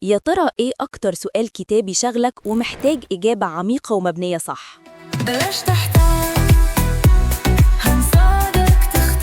يا ترى إيه أكتر سؤال كتابي شغلك ومحتاج إجابة عميقة ومبنية صح؟ بلاش تحتار، هنساعدك تختار.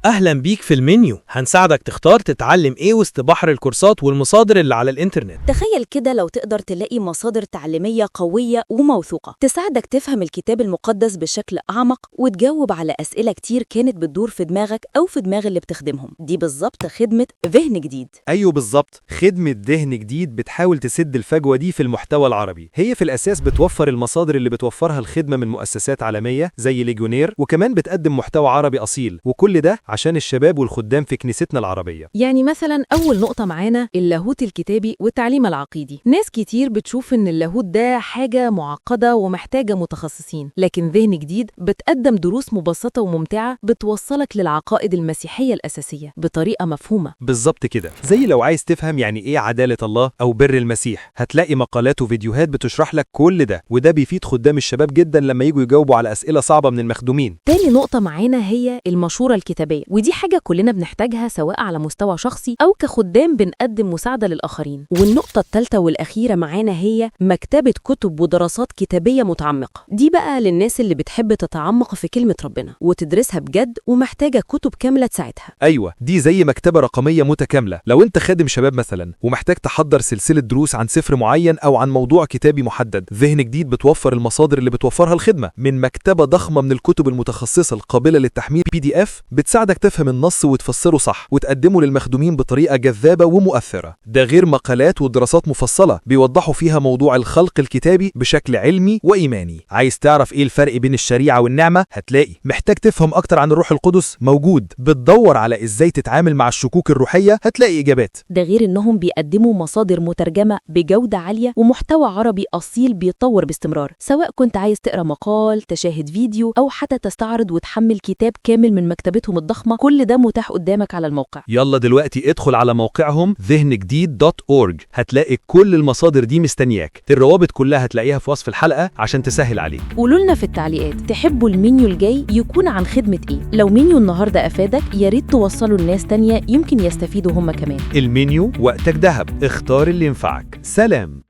أهلا بيك في المنيو، هنساعدك تختار تتعلم إيه وسط بحر الكورسات والمصادر اللي على الإنترنت. تخيل كده لو تقدر تلاقي مصادر تعليمية قوية وموثوقة تساعدك تفهم الكتاب المقدس بشكل أعمق وتجاوب على أسئلة كتير كانت بتدور في دماغك أو في دماغ اللي بتخدمهم. دي بالظبط خدمة ذهن جديد. أيوه بالظبط، خدمة ذهن جديد بتحاول تسد الفجوة دي في المحتوى العربي. هي في الأساس بتوفر المصادر اللي بتوفرها الخدمة من مؤسسات عالمية زي ليجونير، وكمان بتقدم محتوى عربي أصيل، وكل ده عشان الشباب والخدام في كنيستنا العربية. يعني مثلا أول نقطة معانا اللاهوت الكتابي والتعليم العقيدي. ناس كتير بتشوف إن اللاهوت ده حاجة معقدة ومحتاجة متخصصين، لكن ذهن جديد بتقدم دروس مبسطة وممتعة بتوصلك للعقائد المسيحية الأساسية بطريقة مفهومة. بالظبط كده، زي لو عايز تفهم يعني إيه عدالة الله أو بر المسيح، هتلاقي مقالات وفيديوهات بتشرح لك كل ده، وده بيفيد خدام الشباب جدا لما يجوا يجاوبوا على أسئلة صعبة من المخدومين. تاني نقطة معانا هي المشورة الكتابية، ودي حاجة كلنا بنحتاجها سواء على مستوى شخصي أو كخدام بنقدم مساعدة للآخرين. والنقطة الثالثة والأخيرة معانا هي مكتبة كتب ودراسات كتابية متعمقة. دي بقى للناس اللي بتحب تتعمق في كلمة ربنا وتدرسها بجد ومحتاجة كتب كاملة تساعدها. أيوة، دي زي مكتبة رقمية متكاملة. لو أنت خادم شباب مثلا ومحتاج تحضر سلسلة دروس عن سفر معين أو عن موضوع كتابي محدد، ذهن جديد بتوفر المصادر اللي بتوفرها الخدمة من مكتبة ضخمة من الكتب المتخصصة القابلة للتحميل PDF، بتساعدك تفهم النص وتفسره صح وتقدمه للمخدومين بطريقة جذابة ومؤثرة. ده غير مقالات ودراسات مفصلة بيوضحوا فيها موضوع الخلق الكتابي بشكل علمي وإيماني. عايز تعرف إيه الفرق بين الشريعة والنعمة؟ هتلاقي. محتاج تفهم أكتر عن الروح القدس؟ موجود. بتدور على إزاي تتعامل مع الشكوك الروحية؟ هتلاقي إجابات. ده غير إنهم بيقدموا مصادر مترجمة بجودة عالية ومحتوى عربي أصيل بيتطور باستمرار، سواء كنت عايز تقرأ مقال، تشاهد فيديو، أو حتى تستعرض وتحمل كتاب كامل من مكتبتهم الضخمة. كل ده متاح قدامك على الموقع. يلا دلوقتي ادخل على موقعهم ذهنجديد.org، هتلاقي كل المصادر دي مستنياك. الروابط كلها هتلاقيها في وصف الحلقة عشان تسهل عليك. قولوا لنا في التعليقات تحبوا المنيو الجاي يكون عن خدمة إيه؟ لو منيو النهاردة أفادك يا ريت توصلوا لناس تانية يمكن يستفيدوا هم كمان. المنيو وقتك ذهب، اختار اللي ينفعك. سلام.